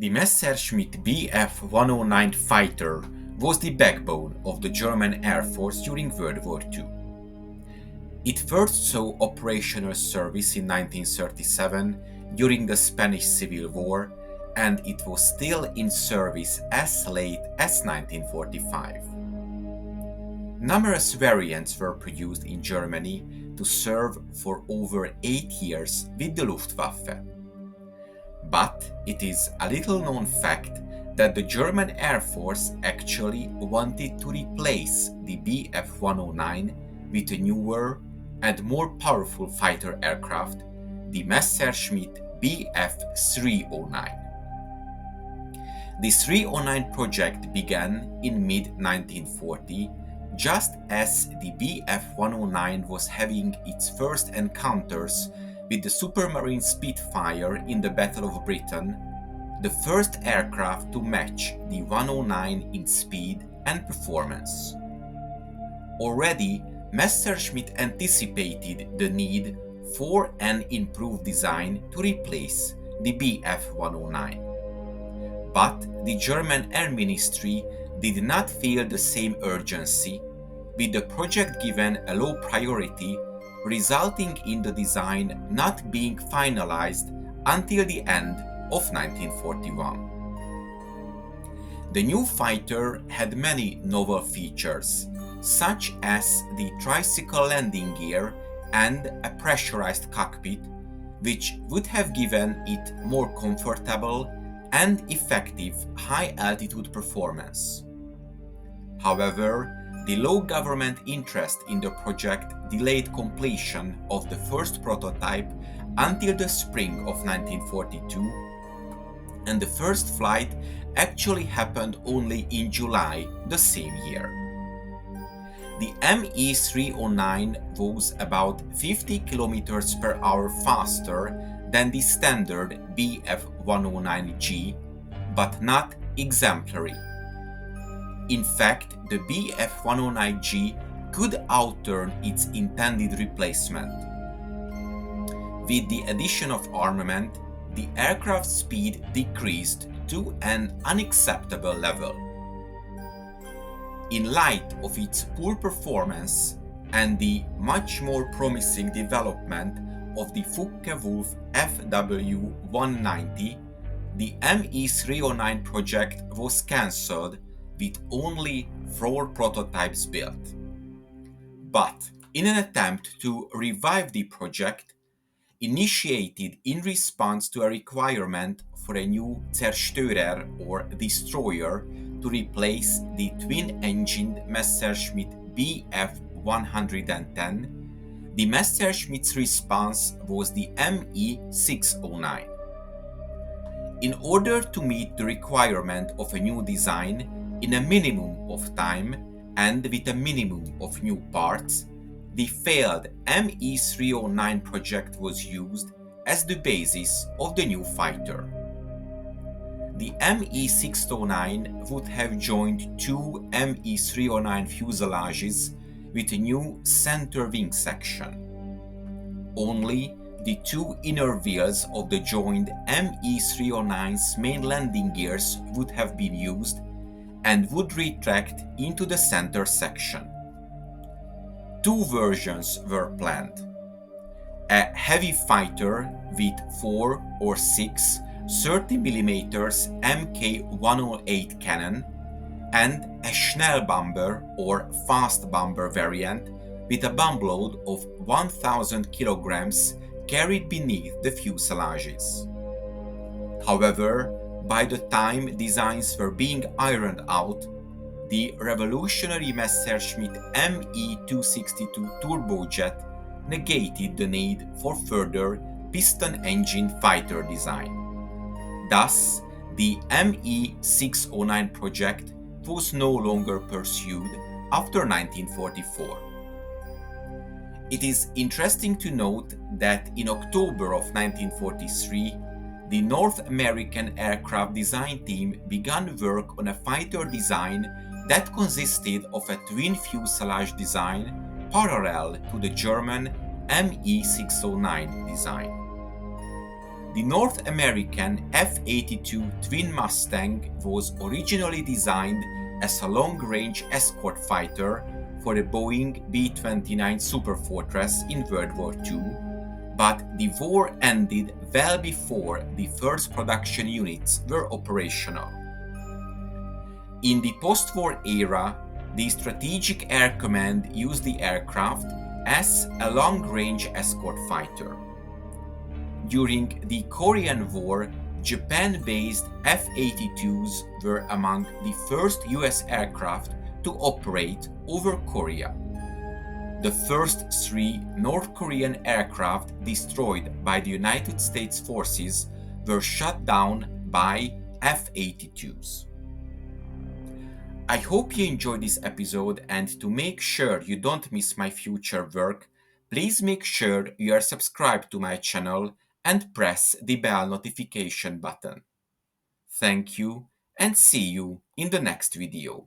The Messerschmitt Bf-109 fighter was the backbone of the German Air Force during World War II. It first saw operational service in 1937 during the Spanish Civil War, and it was still in service as late as 1945. Numerous variants were produced in Germany to serve for over 8 years with the Luftwaffe. But it is a little known fact that the German Air Force actually wanted to replace the Bf-109 with a newer and more powerful fighter aircraft, the Messerschmitt Bf-309. The 309 project began in mid-1940, just as the Bf-109 was having its first encounters with the Supermarine Spitfire in the Battle of Britain, the first aircraft to match the 109 in speed and performance. Already, Messerschmitt anticipated the need for an improved design to replace the Bf-109. But the German Air Ministry did not feel the same urgency, with the project given a low priority, resulting in the design not being finalized until the end of 1941. The new fighter had many novel features, such as the tricycle landing gear and a pressurized cockpit, which would have given it more comfortable and effective high-altitude performance. However, the low government interest in the project delayed completion of the first prototype until the spring of 1942, and the first flight actually happened only in July the same year. The Me-309 was about 50 km per hour faster than the standard Bf-109G, but not exemplary. In fact, the Bf-109G could outturn its intended replacement. With the addition of armament, the aircraft's speed decreased to an unacceptable level. In light of its poor performance and the much more promising development of the Focke-Wulf FW-190, the Me-309 project was cancelled with only 4 prototypes built. But in an attempt to revive the project, initiated in response to a requirement for a new Zerstörer or destroyer to replace the twin-engined Messerschmitt Bf-110, the Messerschmitt's response was the Me-609. In order to meet the requirement of a new design in a minimum of time and with a minimum of new parts, the failed Me-309 project was used as the basis of the new fighter. The Me-609 would have joined 2 Me-309 fuselages with a new center wing section. Only the 2 inner wheels of the joined Me-309's main landing gears would have been used and would retract into the center section. 2 versions were planned: a heavy fighter with 4 or 6 30mm Mk108 cannon and a Schnellbomber or fast bomber variant with a bomb load of 1000 kilograms carried beneath the fuselages. However, by the time designs were being ironed out, the revolutionary Messerschmitt Me-262 turbojet negated the need for further piston-engine fighter design. Thus, the Me-609 project was no longer pursued after 1944. It is interesting to note that in October of 1943, the North American aircraft design team began work on a fighter design that consisted of a twin fuselage design parallel to the German Me-609 design. The North American F-82 twin Mustang was originally designed as a long-range escort fighter for the Boeing B-29 Superfortress in World War II, but the war ended well before the first production units were operational. In the post-war era, the Strategic Air Command used the aircraft as a long-range escort fighter. During the Korean War, Japan-based F-82s were among the first US aircraft to operate over Korea. The first three North Korean aircraft destroyed by the United States forces were shot down by F-82s. I hope you enjoyed this episode, and to make sure you don't miss my future work, please make sure you are subscribed to my channel and press the bell notification button. Thank you, and see you in the next video.